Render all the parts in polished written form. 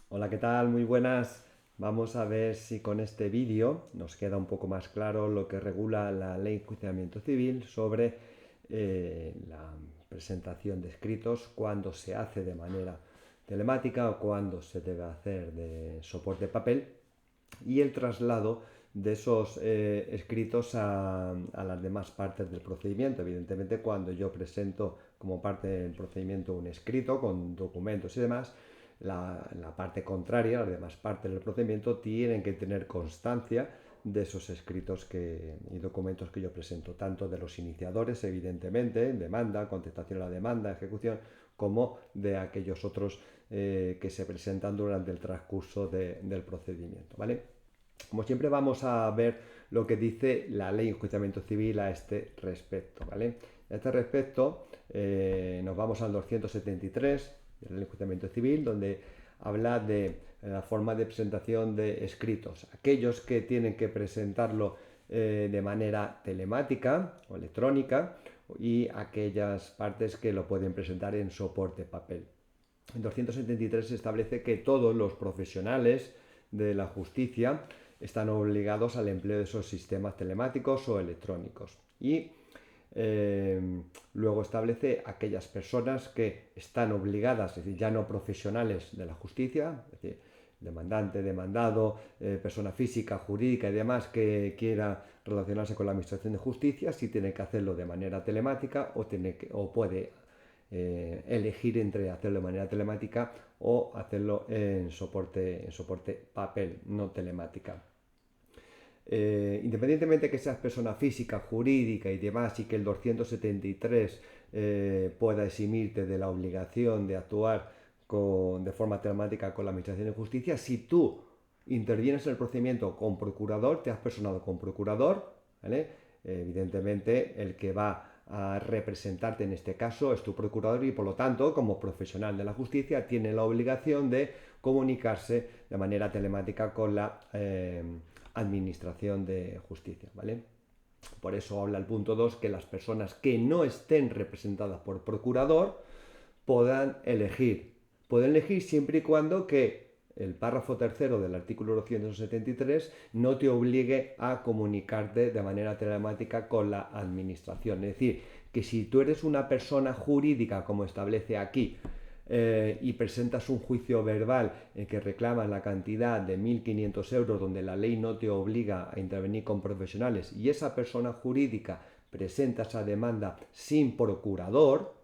Hola, ¿qué tal? Muy buenas. Vamos a ver si con este vídeo nos queda un poco más claro lo que regula la Ley de Enjuiciamiento Civil sobre la presentación de escritos, cuando se hace de manera telemática o cuando se debe hacer de soporte papel y el traslado de esos escritos a las demás partes del procedimiento. Evidentemente, cuando yo presento como parte del procedimiento un escrito con documentos y demás, la parte contraria, las demás partes del procedimiento, tienen que tener constancia de esos escritos y documentos que yo presento, tanto de los iniciadores, evidentemente, demanda, contestación a la demanda, ejecución, como de aquellos otros que se presentan durante el transcurso del procedimiento, ¿vale? Como siempre vamos a ver lo que dice la ley de enjuiciamiento civil a este respecto, ¿vale? A este respecto nos vamos al 273 de la ley de enjuiciamiento civil, donde habla de la forma de presentación de escritos. Aquellos que tienen que presentarlo de manera telemática o electrónica y aquellas partes que lo pueden presentar en soporte papel. En 273 se establece que todos los profesionales de la justicia están obligados al empleo de esos sistemas telemáticos o electrónicos. Y eh, luego establece aquellas personas que están obligadas, es decir, ya no profesionales de la justicia, es decir, demandante, demandado, persona física, jurídica y demás que quiera relacionarse con la administración de justicia, si tiene que hacerlo de manera telemática o puede elegir entre hacerlo de manera telemática o hacerlo en soporte papel, no telemática. Independientemente que seas persona física, jurídica y demás, y que el 273 pueda eximirte de la obligación de actuar de forma telemática con la Administración de Justicia, si tú intervienes en el procedimiento con procurador, te has personado con procurador, ¿vale? Evidentemente el que va a representarte en este caso es tu procurador y por lo tanto como profesional de la justicia tiene la obligación de comunicarse de manera telemática con la administración de justicia, ¿vale? Por eso habla el punto 2 que las personas que no estén representadas por procurador puedan elegir. Pueden elegir siempre y cuando que el párrafo tercero del artículo 273 no te obligue a comunicarte de manera telemática con la administración. Es decir, que si tú eres una persona jurídica, como establece aquí, y presentas un juicio verbal en que reclamas la cantidad de 1.500 euros donde la ley no te obliga a intervenir con profesionales y esa persona jurídica presenta esa demanda sin procurador,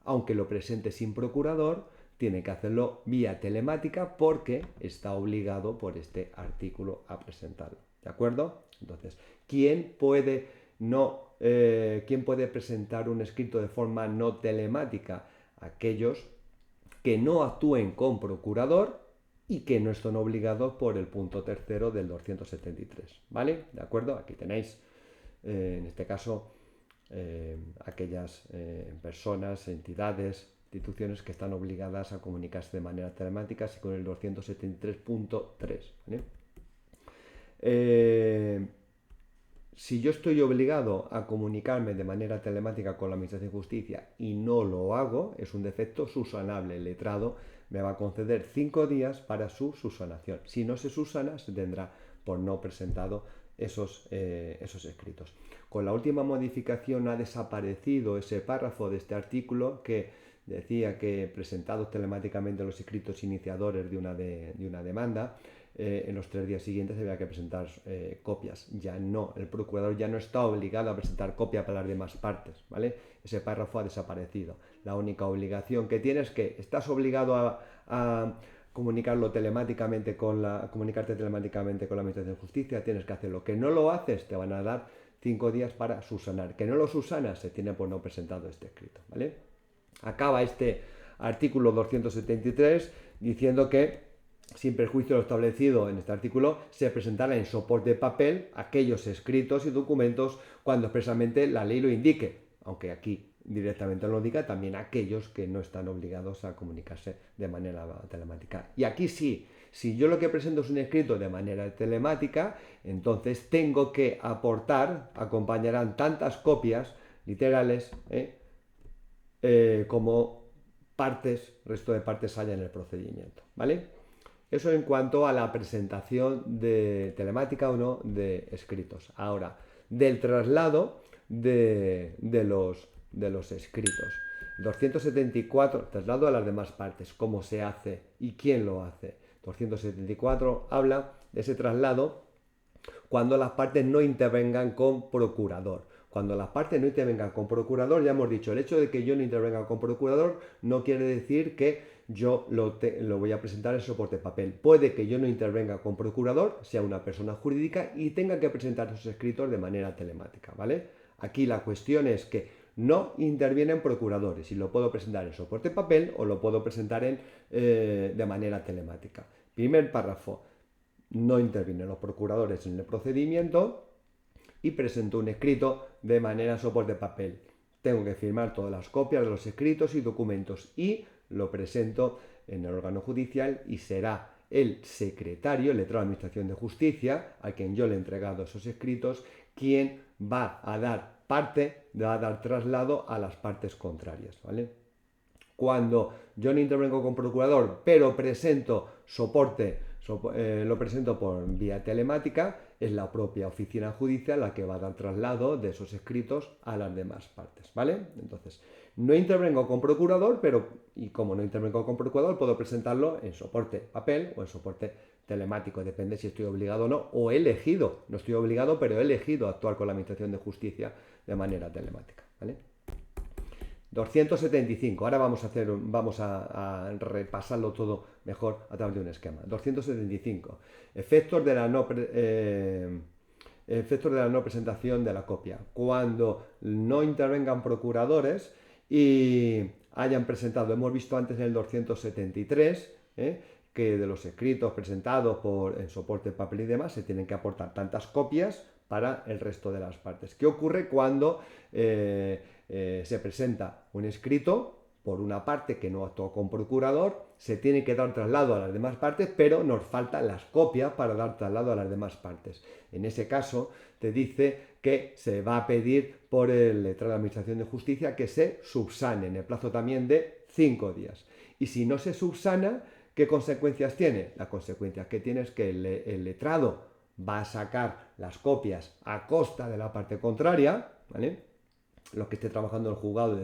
aunque lo presente sin procurador, tiene que hacerlo vía telemática porque está obligado por este artículo a presentarlo. ¿De acuerdo? Entonces, ¿quién puede presentar un escrito de forma no telemática? Aquellos que no actúen con procurador y que no estén obligados por el punto tercero del 273. ¿Vale? ¿De acuerdo? Aquí tenéis, en este caso, aquellas personas, entidades, instituciones que están obligadas a comunicarse de manera telemática, así con el 273.3. ¿Vale? Eh, si yo estoy obligado a comunicarme de manera telemática con la Administración de Justicia y no lo hago, es un defecto subsanable. El letrado me va a conceder 5 días para su subsanación. Si no se subsana, se tendrá por no presentado esos escritos. Con la última modificación ha desaparecido ese párrafo de este artículo que decía que presentados telemáticamente los escritos iniciadores de una demanda, en los 3 días siguientes había que presentar copias. Ya no, el procurador ya no está obligado a presentar copia para las demás partes, ¿vale? Ese párrafo ha desaparecido. La única obligación que tienes es que estás obligado a comunicarte telemáticamente con la Administración de Justicia, tienes que hacerlo. Que no lo haces, te van a dar 5 días para subsanar. Que no lo subsanas, se tiene por no presentado este escrito, ¿vale? Acaba este artículo 273 diciendo que sin perjuicio de lo establecido en este artículo, se presentará en soporte de papel aquellos escritos y documentos cuando expresamente la ley lo indique, aunque aquí directamente lo diga, también aquellos que no están obligados a comunicarse de manera telemática. Y aquí sí, si yo lo que presento es un escrito de manera telemática, entonces tengo que acompañarán tantas copias literales como resto de partes haya en el procedimiento, ¿vale? Eso en cuanto a la presentación de telemática o no de escritos. Ahora, del traslado de los escritos. 274, traslado a las demás partes, cómo se hace y quién lo hace. 274 habla de ese traslado cuando las partes no intervengan con procurador. Cuando las partes no intervengan con procurador, ya hemos dicho, el hecho de que yo no intervenga con procurador no quiere decir que yo lo voy a presentar en soporte papel. Puede que yo no intervenga con procurador, sea una persona jurídica y tenga que presentar sus escritos de manera telemática, ¿vale? Aquí la cuestión es que no intervienen procuradores y lo puedo presentar en soporte papel o lo puedo presentar de manera telemática. Primer párrafo, no intervienen los procuradores en el procedimiento y presento un escrito de manera soporte papel. Tengo que firmar todas las copias de los escritos y documentos y lo presento en el órgano judicial y será el secretario, el letrado de Administración de Justicia, a quien yo le he entregado esos escritos, quien va a dar traslado a las partes contrarias, ¿vale? Cuando yo no intervengo con procurador, pero presento lo presento por vía telemática, es la propia oficina judicial la que va a dar traslado de esos escritos a las demás partes, ¿vale? Entonces, no intervengo con procurador, y como no intervengo con procurador, puedo presentarlo en soporte papel o en soporte telemático, depende si estoy obligado o no, o he elegido, no estoy obligado, pero he elegido actuar con la Administración de Justicia de manera telemática, ¿vale? 275. Ahora vamos a repasarlo todo mejor a través de un esquema. 275. Efectos de la no presentación de la copia. Cuando no intervengan procuradores y hayan presentado, hemos visto antes en el 273, que de los escritos presentados en soporte papel y demás se tienen que aportar tantas copias para el resto de las partes. ¿Qué ocurre cuando se presenta un escrito por una parte que no actuó con procurador? Se tiene que dar traslado a las demás partes, pero nos faltan las copias para dar traslado a las demás partes. En ese caso, te dice que se va a pedir por el letrado de Administración de Justicia que se subsane en el plazo también de 5 días. Y si no se subsana, ¿qué consecuencias tiene? Las consecuencias que tiene es que el letrado va a sacar las copias a costa de la parte contraria, ¿vale? Los que esté trabajando en el juzgado,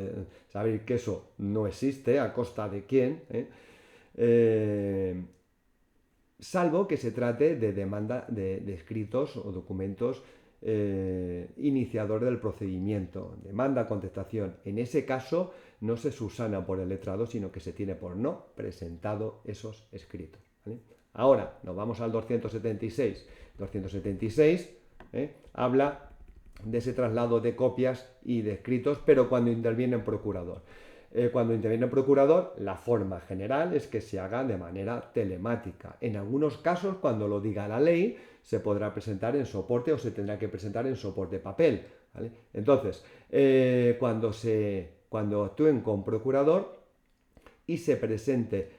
saber que eso no existe, a costa de quién, salvo que se trate de demanda de escritos o documentos iniciador del procedimiento, demanda, contestación. En ese caso no se subsana por el letrado, sino que se tiene por no presentado esos escritos, ¿vale? Ahora nos vamos al 276. 276 habla de ese traslado de copias y de escritos, pero cuando interviene el procurador. Cuando interviene el procurador, la forma general es que se haga de manera telemática. En algunos casos, cuando lo diga la ley, se podrá presentar en soporte o se tendrá que presentar en soporte papel, ¿vale? Entonces, cuando actúen con procurador y se presente,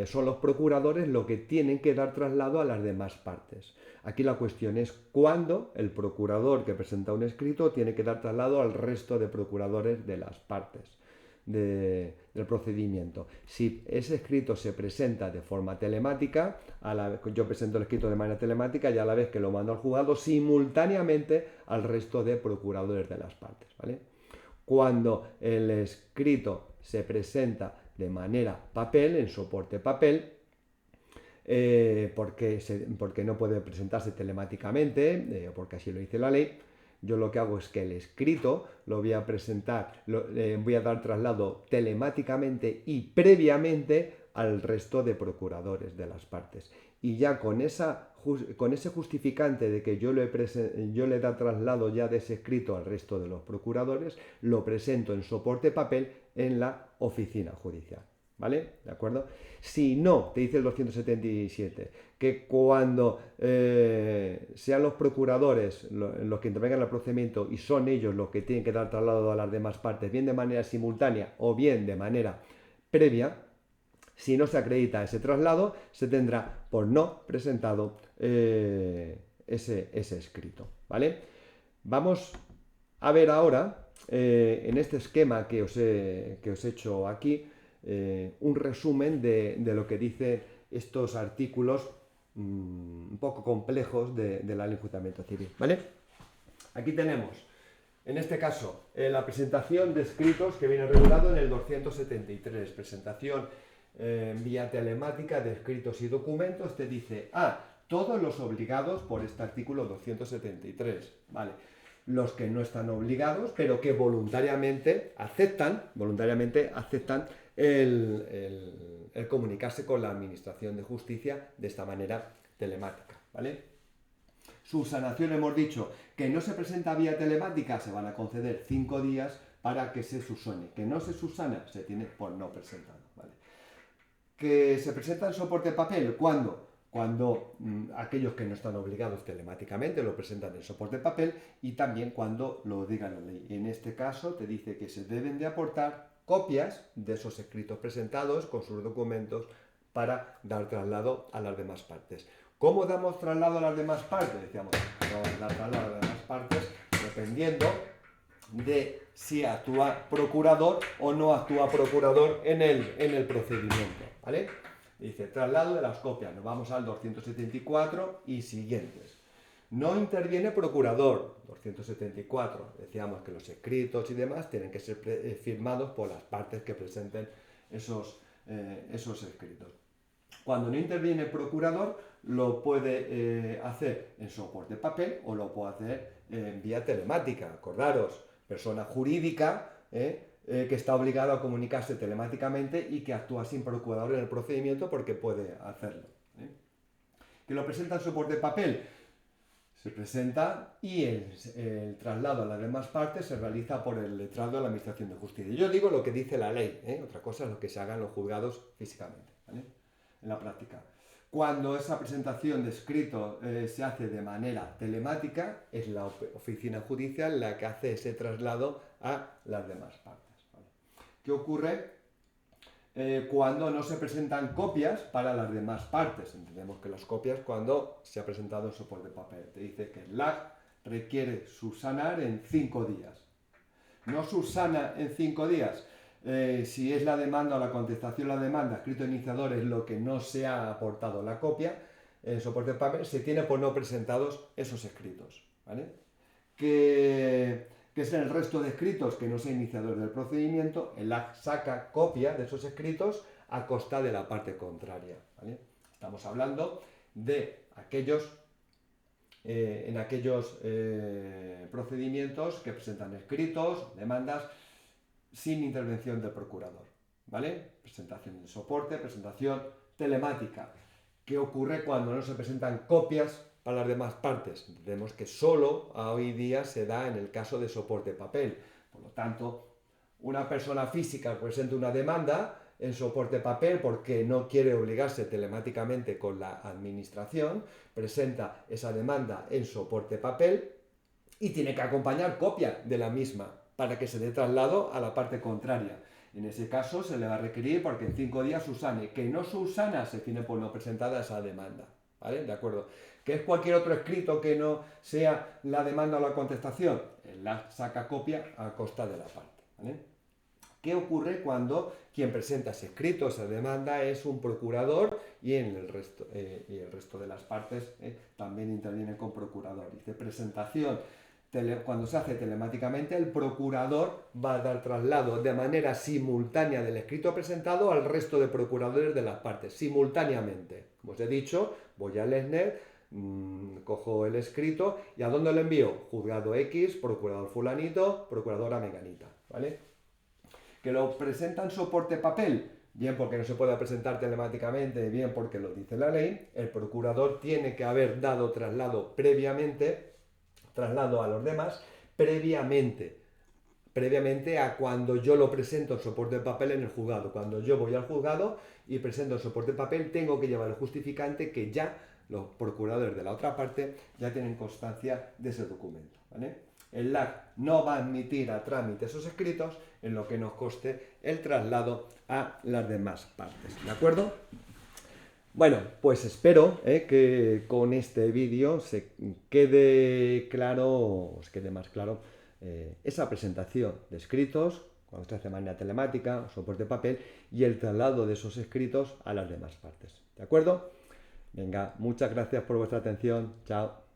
son los procuradores los que tienen que dar traslado a las demás partes. Aquí la cuestión es cuándo el procurador que presenta un escrito tiene que dar traslado al resto de procuradores de las partes del procedimiento. Si ese escrito se presenta de forma telemática, yo presento el escrito de manera telemática y a la vez que lo mando al juzgado simultáneamente al resto de procuradores de las partes, ¿vale? Cuando el escrito se presenta de manera papel, en soporte papel, porque no puede presentarse telemáticamente, porque así lo dice la ley, yo lo que hago es que el escrito lo voy a presentar, voy a dar traslado telemáticamente y previamente al resto de procuradores de las partes. Y ya con ese justificante de que yo le he dado traslado ya de ese escrito al resto de los procuradores, lo presento en soporte papel en la oficina judicial, ¿vale? ¿De acuerdo? Si no, te dice el 277, que cuando sean los procuradores los que intervengan en el procedimiento y son ellos los que tienen que dar traslado a las demás partes, bien de manera simultánea o bien de manera previa, si no se acredita ese traslado, se tendrá por no presentado ese escrito, ¿vale? Vamos a ver ahora, en este esquema que os he hecho aquí, un resumen de lo que dice estos artículos un poco complejos de la ley de enjuiciamiento civil, ¿vale? Aquí tenemos, en este caso, la presentación de escritos que viene regulado en el 273, presentación vía telemática de escritos y documentos, te dice, todos los obligados por este artículo 273, ¿vale? Los que no están obligados, pero que voluntariamente aceptan el comunicarse con la Administración de Justicia de esta manera telemática, ¿vale? Subsanación, hemos dicho que no se presenta vía telemática, se van a conceder 5 días para que se subsane. Que no se subsana, se tiene por no presentado, ¿vale? Que se presenta en soporte papel, ¿cuándo? Cuando aquellos que no están obligados telemáticamente lo presentan en soporte papel y también cuando lo diga la ley. En este caso te dice que se deben de aportar copias de esos escritos presentados con sus documentos para dar traslado a las demás partes. ¿Cómo damos traslado a las demás partes? Decíamos, vamos a dar traslado a las demás partes dependiendo de si actúa procurador o no actúa procurador en el procedimiento, ¿vale? Dice, traslado de las copias, nos vamos al 274 y siguientes. No interviene procurador, 274, decíamos que los escritos y demás tienen que ser firmados por las partes que presenten esos escritos. Cuando no interviene procurador, lo puede hacer en soporte papel o lo puede hacer en vía telemática. Acordaros, persona jurídica que está obligado a comunicarse telemáticamente y que actúa sin procurador en el procedimiento porque puede hacerlo. Que lo presenta en soporte papel, se presenta y el traslado a las demás partes se realiza por el letrado de la Administración de Justicia. Yo digo lo que dice la ley, otra cosa es lo que se haga en los juzgados físicamente, ¿vale? En la práctica. Cuando esa presentación de escrito se hace de manera telemática, es la oficina judicial la que hace ese traslado a las demás partes, ¿vale? ¿Qué ocurre cuando no se presentan copias para las demás partes? Entendemos que las copias cuando se ha presentado en soporte de papel. Te dice que el LAC requiere subsanar en 5 días. No subsana en 5 días. Si es la demanda o la contestación a la demanda, escrito iniciador es lo que no se ha aportado la copia, en soporte de papel se tiene por no presentados esos escritos, ¿vale? Que es el resto de escritos que no sea iniciador del procedimiento, el acta saca copia de esos escritos a costa de la parte contraria, ¿vale? Estamos hablando de aquellos procedimientos que presentan escritos, demandas, sin intervención del procurador, ¿vale? Presentación de soporte, presentación telemática. ¿Qué ocurre cuando no se presentan copias para las demás partes? Vemos que solo hoy día se da en el caso de soporte papel. Por lo tanto, una persona física presenta una demanda en soporte papel porque no quiere obligarse telemáticamente con la administración, presenta esa demanda en soporte papel y tiene que acompañar copia de la misma para que se dé traslado a la parte contraria. En ese caso se le va a requerir porque en 5 días subsane. Que no subsana, se tiene por no presentada esa demanda, ¿vale? ¿De acuerdo? Que es cualquier otro escrito que no sea la demanda o la contestación, la saca copia a costa de la parte, ¿vale? ¿Qué ocurre cuando quien presenta ese escrito, esa demanda, es un procurador y el resto de las partes también intervienen con procurador? Dice presentación. Cuando se hace telemáticamente, el procurador va a dar traslado de manera simultánea del escrito presentado al resto de procuradores de las partes, simultáneamente. Como os he dicho, voy al ESNET, cojo el escrito y ¿a dónde lo envío? Juzgado X, procurador fulanito, procuradora menganita, ¿vale? Que lo presenta en soporte papel, bien porque no se pueda presentar telemáticamente, bien porque lo dice la ley, el procurador tiene que haber dado traslado a los demás, previamente a cuando yo lo presento en soporte de papel en el juzgado. Cuando yo voy al juzgado y presento en soporte de papel, tengo que llevar el justificante que ya los procuradores de la otra parte ya tienen constancia de ese documento, ¿vale? El LAC no va a admitir a trámite esos escritos en lo que nos coste el traslado a las demás partes, ¿de acuerdo? Bueno, pues espero que con este vídeo se quede claro, os quede más claro, esa presentación de escritos cuando se hace de manera telemática, soporte papel, y el traslado de esos escritos a las demás partes. ¿De acuerdo? Venga, muchas gracias por vuestra atención. Chao.